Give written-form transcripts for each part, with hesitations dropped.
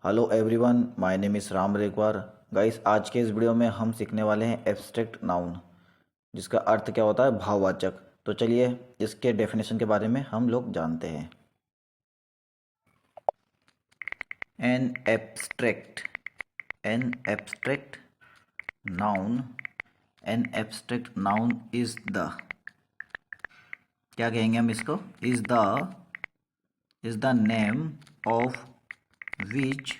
Hello everyone, my name is Ram Regwar. Guys, आज के इस वीडियो में हम सीखने वाले हैं एब्स्ट्रैक्ट नाउन, जिसका अर्थ क्या होता है, भाववाचक। तो चलिए इसके डेफिनेशन के बारे में हम लोग जानते हैं। An abstract noun an abstract noun is the, क्या कहेंगे हम इसको, is the name of which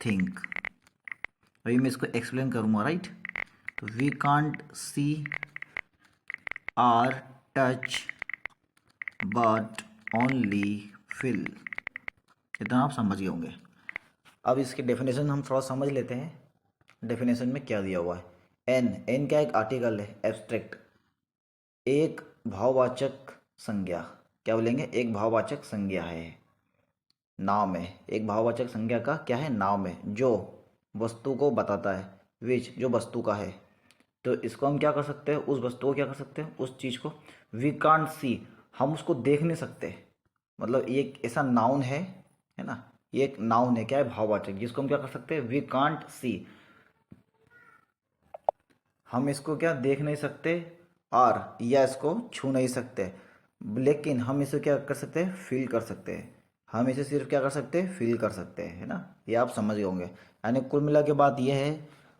thing. अभी मैं इसको एक्सप्लेन करूँगा, राइट। तो we can't see or touch but only feel. इतना आप समझ गए होंगे। अब इसकी डेफिनेशन हम थोड़ा समझ लेते हैं। डेफिनेशन में क्या दिया हुआ है। एन क्या एक आर्टिकल है। एब्स्ट्रैक्ट एक भाववाचक संज्ञा, क्या बोलेंगे, एक भाववाचक संज्ञा है, नाम है। एक भाववाचक संज्ञा का क्या है, नाम है, जो वस्तु को बताता है। विच जो वस्तु का है। तो इसको हम क्या कर सकते हैं, उस वस्तु को क्या कर सकते हैं, उस चीज़ को। वी कांट सी, हम उसको देख नहीं सकते। मतलब ये एक ऐसा नाउन है ना, ये एक नाउन है, क्या है, भाववाचक, जिसको हम क्या कर सकते हैं, वी कांट सी, हम इसको क्या देख नहीं सकते, और या इसको छू नहीं सकते, लेकिन हम इसे क्या कर सकते हैं, फील कर सकते हैं। हम इसे सिर्फ क्या कर सकते हैं, फील कर सकते हैं, है ना। ये आप समझ गए होंगे। यानी कुल मिला के बात ये है,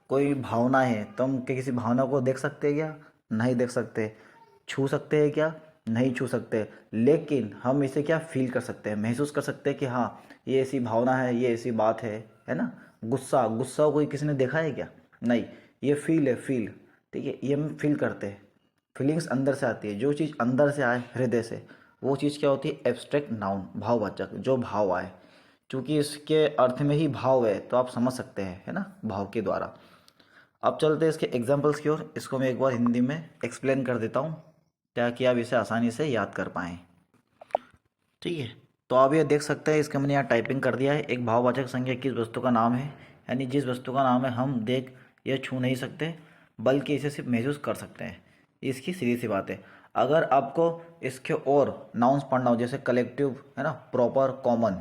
कोई भावना है तो हम किसी भावना को देख सकते हैं क्या, नहीं देख सकते। छू सकते हैं क्या, नहीं छू सकते, लेकिन हम इसे क्या फील कर सकते हैं, महसूस कर सकते हैं कि हाँ ये ऐसी भावना है, ये ऐसी बात है ना। गुस्सा गुस्सा कोई किसी ने देखा है क्या, नहीं। ये फील है, फील, ठीक है, ये हम फील करते हैं। फीलिंग्स अंदर से आती है, जो चीज़ अंदर से आए, हृदय से, वो चीज़ क्या होती है, एब्स्ट्रैक्ट नाउन, भाववाचक, जो भाव आए। क्योंकि इसके अर्थ में ही भाव है, तो आप समझ सकते हैं, है ना, भाव के द्वारा। अब चलते हैं इसके एग्जाम्पल्स की ओर। इसको मैं एक बार हिंदी में एक्सप्लेन कर देता हूँ, ताकि आप इसे आसानी से याद कर पाएँ, ठीक है। तो आप ये देख सकते हैं, इसके मैंने यहाँ टाइपिंग कर दिया है। एक भाववाचक संज्ञा किस वस्तु का नाम है, यानी जिस वस्तु का नाम है हम देख या छू नहीं सकते, बल्कि इसे सिर्फ महसूस कर सकते हैं। इसकी सीधी सी बात है। अगर आपको इसके और नाउन्स पढ़ना हो, जैसे कलेक्टिव, है ना, प्रॉपर, कॉमन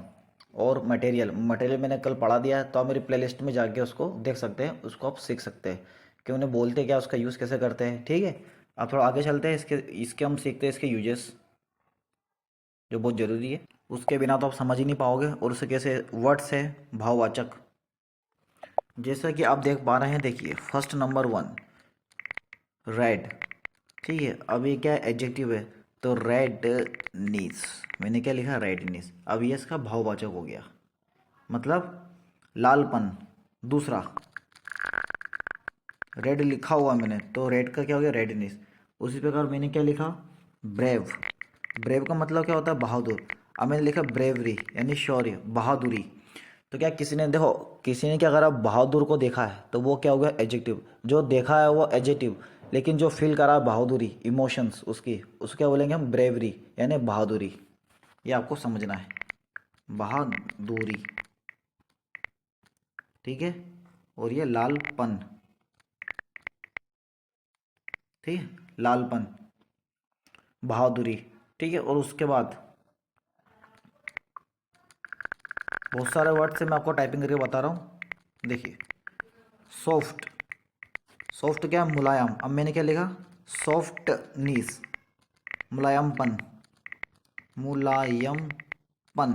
और मटेरियल। मटेरियल मैंने कल पढ़ा दिया है, तो आप मेरी प्लेलिस्ट में जाके उसको देख सकते हैं, उसको आप सीख सकते हैं कि उन्हें बोलते क्या, उसका यूज़ कैसे करते हैं, ठीक है। अब थोड़ा आगे चलते हैं, इसके इसके हम सीखते हैं इसके यूजेस, जो बहुत ज़रूरी है। उसके बिना तो आप समझ ही नहीं पाओगे। और उसे कैसे वर्ड्स है भाववाचक, जैसा कि आप देख पा रहे हैं। देखिए फर्स्ट नंबर 1, रेड, ठीक है। अब ये क्या है, एडजेक्टिव है, तो रेडनेस, मैंने क्या लिखा, रेडनेस। अब ये इसका भाववाचक हो गया, मतलब लालपन। दूसरा, रेड लिखा हुआ मैंने, तो रेड का क्या हो गया, रेडनेस। उसी प्रकार मैंने क्या लिखा, ब्रेव। ब्रेव का मतलब क्या होता है, बहादुर। अब मैंने लिखा ब्रेवरी, यानी शौर्य, बहादुरी। तो क्या किसी ने, देखो, किसी ने क्या करा, बहादुर को देखा है, तो वो क्या हो गया, एडजेक्टिव। जो देखा है वो एडजेक्टिव, लेकिन जो फील करा बहादुरी, इमोशंस उसकी, उसको क्या बोलेंगे हम, ब्रेवरी, यानी बहादुरी। ये आपको समझना है, बहादुरी, ठीक है। और ये लालपन, ठीक है, लालपन, बहादुरी, ठीक है। और उसके बाद बहुत सारे वर्ड से मैं आपको टाइपिंग करके बता रहा हूँ। देखिए सॉफ्ट, सॉफ्ट क्या, मुलायम। अब मैंने क्या लिखा, सॉफ्टनीस, मुलायमपन, मुलायमपन।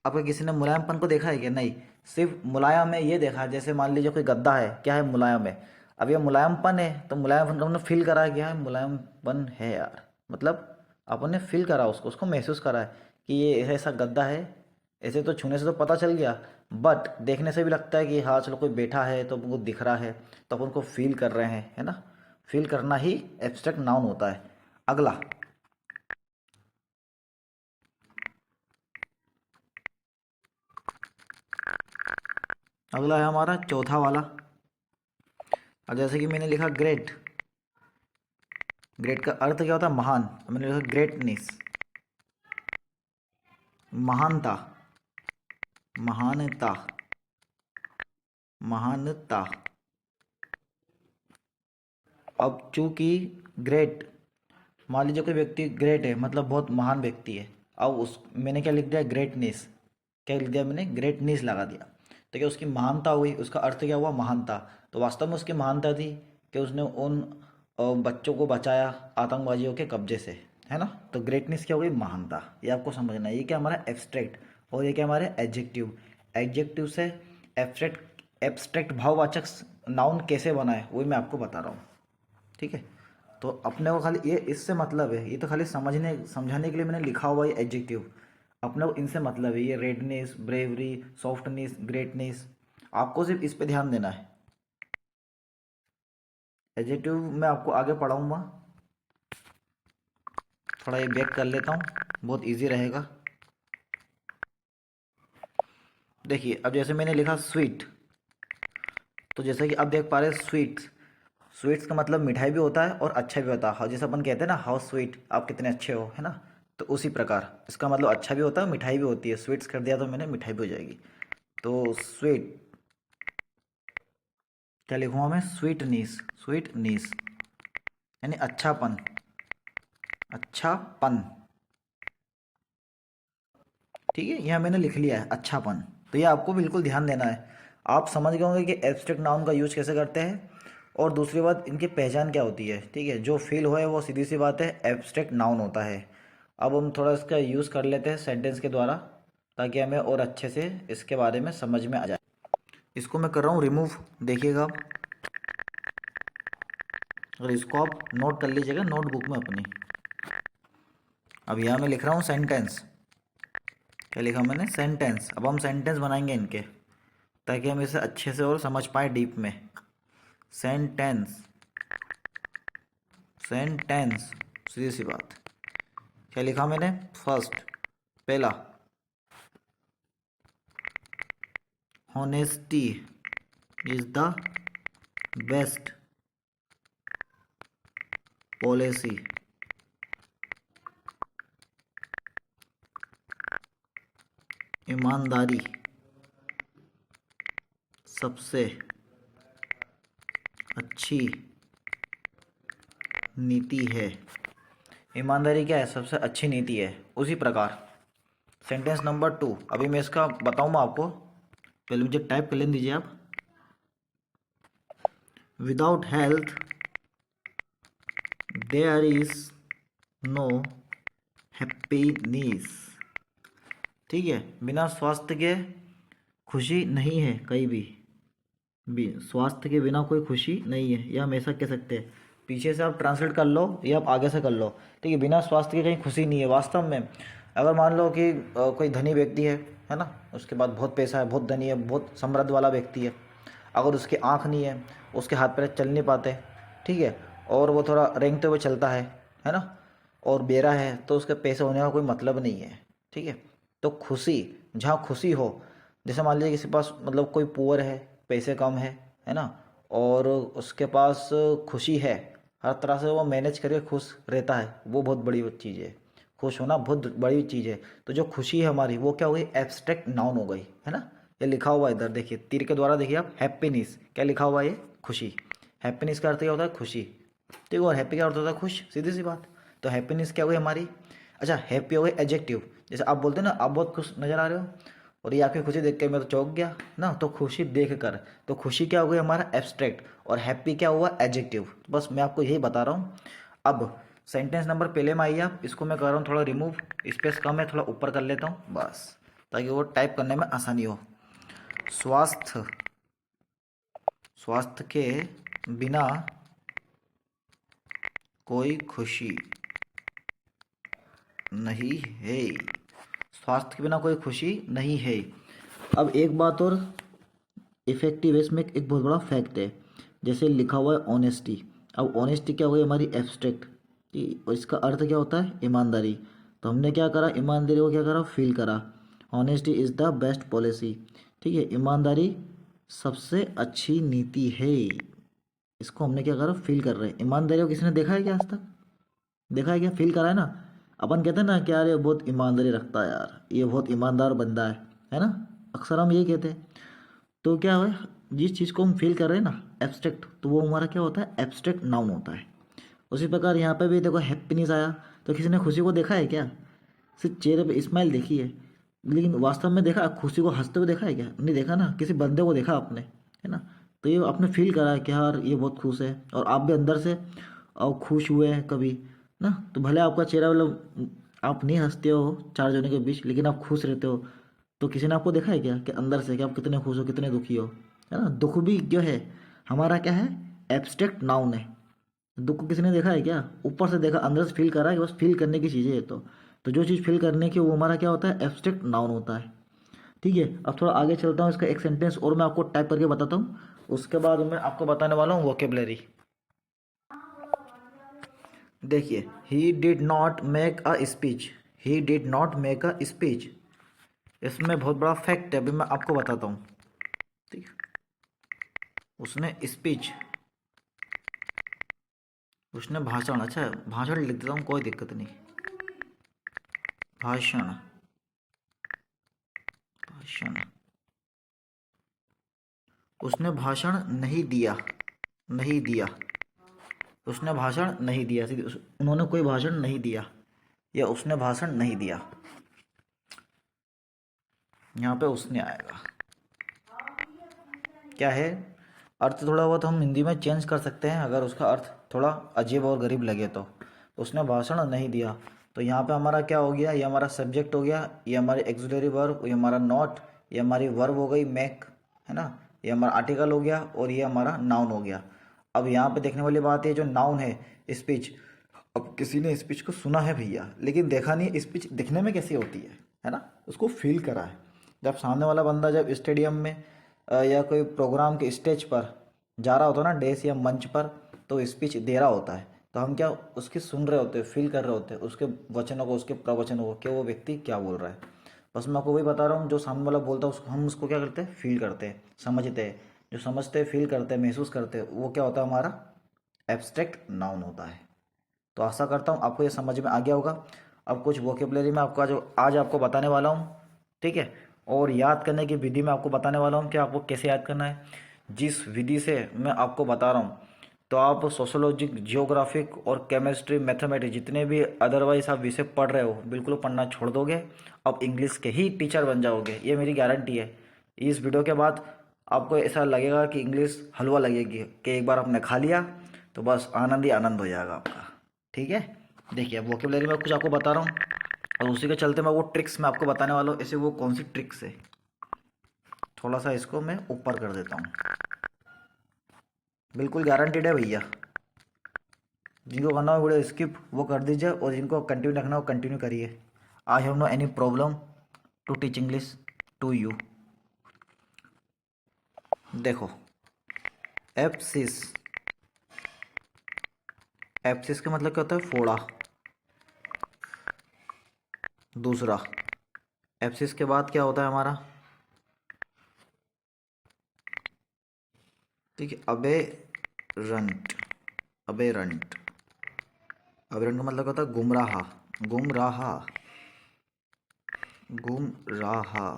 अब किसी ने मुलायमपन को देखा है क्या, नहीं। सिर्फ मुलायम है ये देखा है। जैसे मान लीजिए कोई गद्दा है, क्या है, मुलायम है। अब ये मुलायमपन है, तो मुलायमपन को हमने फील करा है, क्या है, मुलायमपन है यार, मतलब अपन ने फील करा उसको, उसको महसूस करा है कि ये ऐसा गद्दा है। ऐसे तो छूने से तो पता चल गया, बट देखने से भी लगता है कि हाँ चलो कोई बैठा है तो हमको दिख रहा है, तो अपन को फील कर रहे हैं, है ना। फील करना ही एब्स्ट्रैक्ट नाउन होता है। अगला, अगला है हमारा चौथा वाला। और जैसे कि मैंने लिखा ग्रेट, ग्रेट का अर्थ क्या होता है, महान। मैंने लिखा ग्रेटनेस, महानता, महानता, महानता। अब चूंकि ग्रेट, मान लीजिए कोई व्यक्ति ग्रेट है, मतलब बहुत महान व्यक्ति है। अब उस मैंने क्या लिख दिया, ग्रेटनेस, क्या लिख दिया मैंने, ग्रेटनेस लगा दिया। तो क्या उसकी महानता हुई, उसका अर्थ क्या हुआ, महानता। तो वास्तव में उसकी महानता थी कि उसने उन बच्चों को बचाया आतंकवादियों के कब्जे से, है ना। तो ग्रेटनेस क्या हो गई, महानता। ये आपको समझना है। ये क्या हमारा एब्स्ट्रैक्ट और ये क्या हमारे एडजेक्टिव। एडजेक्टिव से एब्स्ट्रैक्ट भाववाचक नाउन कैसे बना है वही मैं आपको बता रहा हूँ, ठीक है। तो अपने को खाली ये इससे मतलब है, ये तो खाली समझने समझाने के लिए मैंने लिखा हुआ है एडजेक्टिव। अपने को इनसे मतलब है, ये रेडनेस, ब्रेवरी, सॉफ्टनेस, ग्रेटनेस, आपको सिर्फ इस पे ध्यान देना है। एडजेक्टिव मैं आपको आगे पढ़ाऊंगा। थोड़ा ये बैक कर लेता हूँ, बहुत इजी रहेगा। देखिए अब जैसे मैंने लिखा स्वीट, तो जैसे कि आप देख पा रहे हैं स्वीट्स, स्वीट्स का मतलब मिठाई भी होता है और अच्छा भी होता है। जैसे अपन कहते हैं ना, हाउ स्वीट, आप कितने अच्छे हो, है ना। तो उसी प्रकार इसका मतलब अच्छा भी होता है, मिठाई भी होती है। स्वीट्स कर दिया तो मैंने, मिठाई भी हो जाएगी। तो स्वीट क्या लिखूँगा मैं, स्वीटनेस, स्वीटनेस यानी अच्छापन, अच्छापन, ठीक है। यह मैंने लिख लिया है अच्छापन। तो ये आपको बिल्कुल ध्यान देना है। आप समझ गए होंगे कि एब्स्ट्रैक्ट नाउन का यूज कैसे करते हैं, और दूसरी बात इनकी पहचान क्या होती है, ठीक है। जो फील हो है वो सीधी सी बात है एब्स्ट्रैक्ट नाउन होता है। अब हम थोड़ा इसका यूज़ कर लेते हैं सेंटेंस के द्वारा, ताकि हमें और अच्छे से इसके बारे में समझ में आ जाए। इसको मैं कर रहा हूँ रिमूव, देखिएगा आप, और इसको आप नोट कर लीजिएगा नोटबुक में अपनी। अब यहाँ मैं लिख रहा हूँ सेंटेंस, क्या लिखा मैंने, सेंटेंस। अब हम सेंटेंस बनाएंगे इनके, ताकि हम इसे अच्छे से और समझ पाए डीप में। सेंटेंस, सेंटेंस, सीधी सी बात। क्या लिखा मैंने, फर्स्ट, पहला, honesty is the best policy, ईमानदारी सबसे अच्छी नीति है। ईमानदारी क्या है, सबसे अच्छी नीति है। उसी प्रकार सेंटेंस नंबर 2, अभी मैं इसका बताऊंगा आपको, पहले मुझे टाइप कर लेने दीजिए आप। Without health there is no happiness, ठीक है। बिना स्वास्थ्य के खुशी नहीं है कहीं भी स्वास्थ्य के बिना कोई खुशी नहीं है, यह हमेशा कह सकते हैं। पीछे से आप ट्रांसलेट कर लो या आप आगे से कर लो, ठीक है। बिना स्वास्थ्य के कहीं खुशी नहीं है। वास्तव में अगर मान लो कि कोई धनी व्यक्ति है ना, उसके पास बहुत पैसा है, बहुत धनी है, बहुत समृद्ध वाला व्यक्ति है, अगर उसकी आँख नहीं है, उसके हाथ पैर चल नहीं पाते, ठीक है, और वो थोड़ा रेंगते हुए चलता है ना, और बेरा है, तो उसके पैसे होने का कोई मतलब नहीं है, ठीक है। तो खुशी, जहाँ खुशी हो, जैसे मान लीजिए किसी पास मतलब कोई पुअर है, पैसे कम है ना, और उसके पास खुशी है, हर तरह से वो मैनेज करके खुश रहता है, वो बहुत बड़ी चीज़ है। खुश होना बहुत बड़ी चीज़ है। तो जो खुशी है हमारी, वो क्या हो गई, एब्स्ट्रैक्ट नाउन हो गई, है ना। ये लिखा हुआ है इधर देखिए, तीर के द्वारा देखिए आप, हैप्पीनेस, क्या लिखा हुआ है, ये खुशी। हैप्पीनेस का अर्थ क्या होता है, खुशी, ठीक है। और हैप्पी का अर्थ होता है खुश, सीधी सी बात। तो हैप्पीनेस क्या हो गई हमारी। अच्छा, हैप्पी हो गई एडजेक्टिव। जैसे आप बोलते हैं ना, आप बहुत खुश नज़र आ रहे हो, और ये आपकी खुशी देख के मैं तो चौंक गया ना, तो खुशी देख कर, तो खुशी क्या हो गई हमारा एब्स्ट्रैक्ट, और हैप्पी क्या हुआ एडजेक्टिव। बस मैं आपको यही बता रहा हूँ। अब सेंटेंस नंबर पहले में आइए आप, इसको मैं कर रहा हूँ थोड़ा रिमूव, स्पेस कम है, थोड़ा ऊपर कर लेता हूँ बस, ताकि वो टाइप करने में आसानी हो। स्वास्थ्य, स्वास्थ्य के बिना कोई खुशी नहीं है, स्वास्थ्य के बिना कोई खुशी नहीं है। अब एक बात और इफेक्टिव है इसमें, एक बहुत बड़ा फैक्ट है। जैसे लिखा हुआ है ऑनेस्टी, अब ऑनेस्टी क्या हो गई हमारी एब्स्ट्रैक्ट, और इसका अर्थ क्या होता है, ईमानदारी। तो हमने क्या करा, ईमानदारी को क्या करा, फील करा। Honesty is the best policy, ठीक है। ईमानदारी सबसे अच्छी नीति है, इसको हमने क्या करा, फील कर रहे हैं। ईमानदारी को किसी ने देखा है क्या आज तक, देखा है क्या, फील करा है ना। अपन कहते हैं ना कि यार ये बहुत ईमानदारी रखता है, यार ये बहुत ईमानदार बंदा है ना, अक्सर हम यही कहते हैं। तो क्या है, जिस चीज़ को हम फील कर रहे हैं ना एब्स्ट्रैक्ट, तो वो हमारा क्या होता है, एब्स्ट्रैक्ट नाउन होता है। उसी प्रकार यहाँ पे भी देखो हैप्पीनेस आया, तो किसी ने खुशी को देखा है क्या, सिर्फ चेहरे पे स्माइल देखी है, लेकिन वास्तव में देखा खुशी को हंसते हुए देखा है क्या? नहीं देखा ना, किसी बंदे को देखा आपने, है ना? तो ये आपने फील करा है कि यार ये बहुत खुश है, और आप भी अंदर से खुश हुए हैं कभी ना। तो भले आपका चेहरा मतलब आप नहीं हंसते हो चार जनों के बीच, लेकिन आप खुश रहते हो। तो किसी ने आपको देखा है क्या कि अंदर से कि आप कितने खुश हो कितने दुखी हो, है ना? दुख भी जो है हमारा क्या है, एब्स्ट्रैक्ट नाउन है। दुख को किसी ने देखा है क्या? ऊपर से देखा, अंदर से फील करा है कि बस फील करने की चीज़ें है। तो जो चीज़ फील करने की वो हमारा क्या होता है, एब्स्ट्रैक्ट नाउन होता है। ठीक है, अब थोड़ा आगे चलता हूँ, इसका एक सेंटेंस और मैं आपको टाइप करके बताता हूँ, उसके बाद मैं आपको बताने वाला हूँ वोकेबलरी। देखिए, he did not make a speech, he did not make a speech, इसमें बहुत बड़ा फैक्ट है, अभी मैं आपको बताता हूँ। ठीक है, उसने स्पीच, उसने भाषण, अच्छा भाषण लिख देता हूँ, कोई दिक्कत नहीं। भाषण, भाषण, उसने भाषण नहीं दिया, नहीं दिया, उसने भाषण नहीं दिया, उन्होंने कोई भाषण नहीं दिया, या उसने भाषण नहीं दिया, यहाँ पे उसने आएगा। क्या है अर्थ, थोड़ा बहुत हम हिंदी में चेंज कर सकते हैं अगर उसका अर्थ थोड़ा अजीब और गरीब लगे तो। उसने भाषण नहीं दिया, तो यहाँ पे हमारा क्या हो गया, ये हमारा सब्जेक्ट हो गया, ये हमारे एक्सिलरी वर्ब, ये हमारा नॉट, ये हमारी वर्ब हो गई मेक, है ना, ये हमारा आर्टिकल हो गया, और ये हमारा नाउन हो गया। अब यहाँ पे देखने वाली बात है, जो नाउन है स्पीच, अब किसी ने स्पीच को सुना है भैया, लेकिन देखा नहीं स्पीच दिखने में कैसी होती है ना, उसको फील करा है। जब सामने वाला बंदा जब स्टेडियम में या कोई प्रोग्राम के स्टेज पर जा रहा होता है ना, डेस्क या मंच पर, तो स्पीच दे रहा होता है, तो हम क्या उसकी सुन रहे होते हैं, फील कर रहे होते हैं उसके वचनों को, उसके प्रवचनों को, कि वो व्यक्ति क्या बोल रहा है। बस मैं आपको वही बता रहा हूँ, जो सामने वाला बोलता है उसको हम उसको क्या करते हैं, फील करते हैं, समझते हैं। जो समझते हैं, फील करते हैं, महसूस करते हैं, वो क्या होता है, हमारा एब्स्ट्रैक्ट नाउन होता है। तो आशा करता हूँ आपको ये समझ में आ गया होगा। अब कुछ वोकेबलरी में आपका जो आज आपको बताने वाला हूँ, ठीक है, और याद करने की विधि में आपको बताने वाला हूँ कि आपको कैसे याद करना है। जिस विधि से मैं आपको बता रहा हूँ, तो आप सोशोलॉजिक, जियोग्राफिक और केमिस्ट्री, मैथमेटिक्स, जितने भी अदरवाइज आप विषय पढ़ रहे हो, बिल्कुल पढ़ना छोड़ दोगे। अब इंग्लिश के ही टीचर बन जाओगे, ये मेरी गारंटी है। इस वीडियो के बाद आपको ऐसा लगेगा कि इंग्लिश हलवा लगेगी, कि एक बार आपने खा लिया तो बस आनंद ही आनंद हो जाएगा आपका। ठीक है, देखिए अब वोकेबलरी में कुछ आपको बता रहा हूँ, और उसी के चलते मैं वो ट्रिक्स मैं आपको बताने वाला हूँ। ऐसे वो कौन सी ट्रिक्स है, थोड़ा सा इसको मैं ऊपर कर देता हूँ, बिल्कुल गारंटीड है भैया। जिनको करना हो वीडियो स्किप वो कर दीजिए, और जिनको कंटिन्यू रखना हो कंटिन्यू करिए। I have no any problem to teach English to you. देखो, एप्सिस, एप्सिस का मतलब क्या होता है, फोड़ा। दूसरा, एप्सिस के बाद क्या होता है हमारा, ठीक है, अबेरंट, अबेरंट, अबेरंट का मतलब क्या होता है, गुमराहा, गुमराहा, गुमराहा।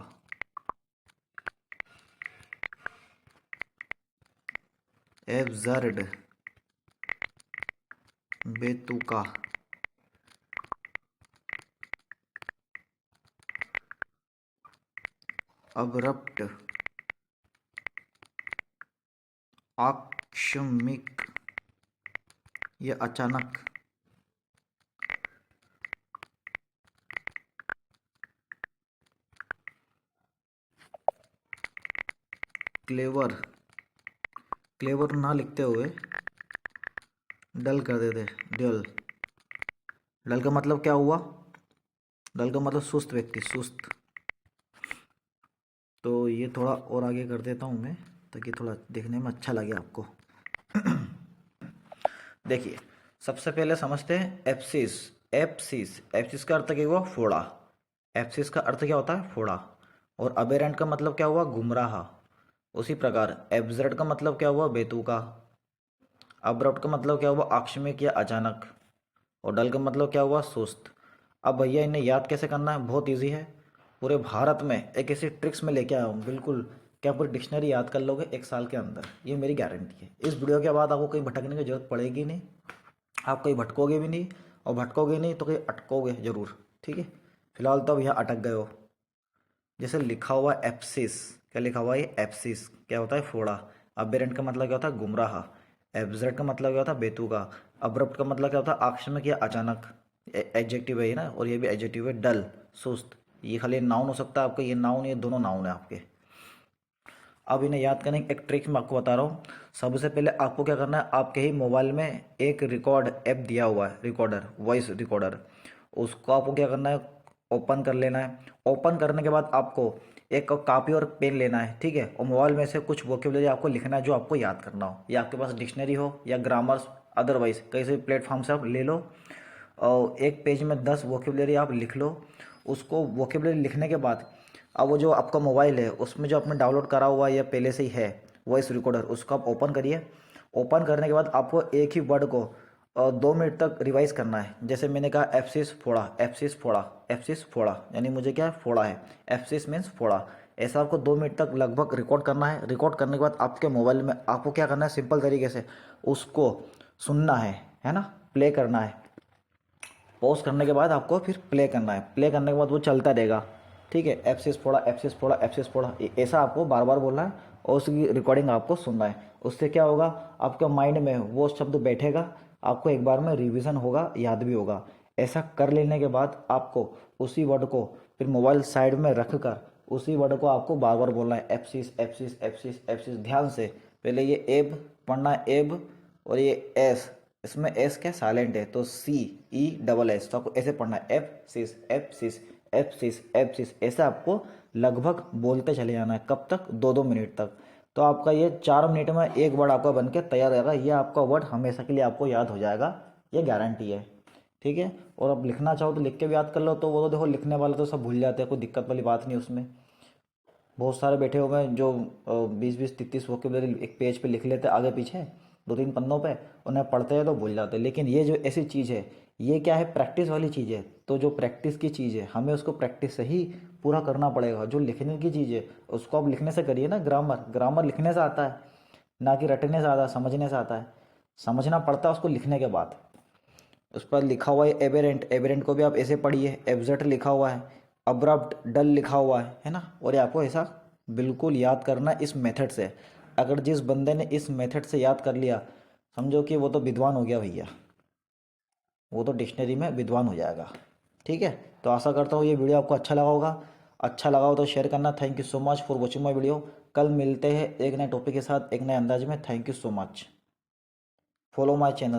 एब्सर्ड, बेतुका। अब्रप्ट, आकस्मिक, ये अचानक। क्लेवर, क्लेवर ना लिखते हुए डल कर देते, डल। डल का मतलब क्या हुआ, डल का मतलब सुस्त व्यक्ति, सुस्त। तो ये थोड़ा और आगे कर देता हूँ मैं, ताकि थोड़ा देखने में अच्छा लगे आपको। देखिए, सबसे पहले समझते हैं एप्सिस। एप्सिस, एप्सिस का अर्थ क्या हुआ, फोड़ा। एप्सिस का अर्थ क्या होता है, फोड़ा। और अबेरेंट का मतलब क्या हुआ, गुमराह। उसी प्रकार एब्सर्ड का मतलब क्या हुआ, बेतुका। अब्रप्ट का मतलब क्या हुआ, आकस्मिक या अचानक। और डल का मतलब क्या हुआ, सुस्त। अब भैया इन्हें याद कैसे करना है, बहुत इजी है। पूरे भारत में एक ऐसी ट्रिक्स में लेके आया हूँ, बिल्कुल क्या पूरी डिक्शनरी याद कर लोगे एक साल के अंदर, ये मेरी गारंटी है। इस वीडियो के बाद आपको कहीं भटकने की जरूरत पड़ेगी नहीं, आप कहीं भटकोगे भी नहीं, और भटकोगे नहीं तो कहीं अटकोगे जरूर। ठीक है, फिलहाल तो अब यहाँ अटक गए हो। जैसे लिखा हुआ एप्सिस, क्या लिखा हुआ है ये एप्सिस, क्या होता है फोड़ा। अबेरेंट का मतलब क्या होता है गुमराह। एब्सर्ट का मतलब क्या होता है बेतुका। अब्रप्ट का मतलब क्या होता है आकस्मिक या अचानक। एडजेक्टिव है ये ना, और ये भी एडजेक्टिव है। डल, सुस्त, ये खाली नाउन हो सकता है आपका, ये नाउन, ये दोनों नाउन है आपके। अब इन्हें याद करने की एक ट्रिक मैं आपको बता रहा हूँ। सबसे पहले आपको क्या करना है, आपके ही मोबाइल में एक रिकॉर्ड ऐप दिया हुआ है, रिकॉर्डर, वॉइस रिकॉर्डर। उसको आपको क्या करना है, ओपन कर लेना है। ओपन करने के बाद आपको एक कॉपी और पेन लेना है, ठीक है। और मोबाइल में से कुछ वोकेबलरी आपको लिखना है जो आपको याद करना हो, या आपके पास डिक्शनरी हो या ग्रामर्स, अदरवाइज कहीं से प्लेटफॉर्म से आप ले लो। और एक पेज में 10 वोकेबलरी आप लिख लो। उसको वोकेबलरी लिखने के बाद अब वो जो आपका मोबाइल है उसमें जो आपने डाउनलोड करा हुआ है या पहले से ही है वॉइस रिकॉर्डर, उसको आप ओपन करिए। ओपन करने के बाद आपको एक ही वर्ड को 2 मिनट तक रिवाइज करना है। जैसे मैंने कहा एप्सिस फोड़ा, एप्सिस फोड़ा, एप्सिस फोड़ा, यानी मुझे क्या है फोड़ा है, एप्सिस मीन्स फोड़ा। ऐसा आपको 2 मिनट तक लगभग रिकॉर्ड करना है। रिकॉर्ड करने के बाद आपके मोबाइल में आपको क्या करना है, सिंपल तरीके से उसको सुनना है ना, प्ले करना है। पॉज करने के बाद आपको फिर प्ले करना है। प्ले करने के बाद वो चलता रहेगा, ठीक है। एप्सिस फोड़ा, एप्सिस फोड़ा, एप्सिस फोड़ा, ऐसा आपको बार बार बोलना है और उसकी रिकॉर्डिंग आपको सुनना है। उससे क्या होगा, आपके माइंड में वो शब्द बैठेगा, आपको एक बार में रिवीजन होगा, याद भी होगा। ऐसा कर लेने के बाद आपको उसी वर्ड को फिर मोबाइल साइड में रख कर उसी वर्ड को आपको बार बार बोलना है, एप्सिस, एप्सिस, एप्सिस, एप्सिस। ध्यान से पहले ये एब पढ़ना है, एब, और ये एस, इसमें एस क्या साइलेंट है, तो सी ई डबल एस, तो आपको ऐसे पढ़ना है, एफ सिस, एफ सिस, एफ सिस, एफ सिस। ऐसे आपको लगभग बोलते चले जाना है। कब तक, 2-2 मिनट तक। तो आपका ये 4 मिनट में एक वर्ड आपका बन के तैयार रहेगा। ये आपका वर्ड हमेशा के लिए आपको याद हो जाएगा, ये गारंटी है, ठीक है। और अब लिखना चाहो तो लिख के भी याद कर लो, तो वो तो देखो लिखने वाले तो सब भूल जाते हैं, कोई दिक्कत वाली बात नहीं उसमें। बहुत सारे बैठे हुए हैं जो 20-20, 30-30 वोकेबलरी एक पेज पे लिख लेते हैं आगे पीछे 2-3 पन्नों पे, उन्हें पढ़ते हैं तो भूल जाते हैं। लेकिन ये जो ऐसी चीज़ है, ये क्या है, प्रैक्टिस वाली चीज़ है। तो जो प्रैक्टिस की चीज़ है हमें उसको प्रैक्टिस से ही पूरा करना पड़ेगा। जो लिखने की चीज़ है उसको आप लिखने से करिए ना। ग्रामर, ग्रामर लिखने से आता है, ना कि रटने से आता है, समझने से आता है। समझना पड़ता है उसको लिखने के बाद। उस पर लिखा हुआ है एबेरेंट, एबेरेंट को भी आप ऐसे पढ़िए। एब्सर्ट लिखा हुआ है, अब्रप्ट, डल लिखा हुआ है ना। और ये आपको ऐसा बिल्कुल याद करना इस मेथड से। अगर जिस बंदे ने इस मेथड से याद कर लिया, समझो कि वो तो विद्वान हो गया भैया, वो तो डिक्शनरी में विद्वान हो जाएगा, ठीक है। तो आशा करता हूँ ये वीडियो आपको अच्छा लगा होगा। अच्छा लगा हो तो शेयर करना। Thank you so much for watching my video. कल मिलते हैं एक नए टॉपिक के साथ, एक नए अंदाज में। Thank you so much. Follow my channel.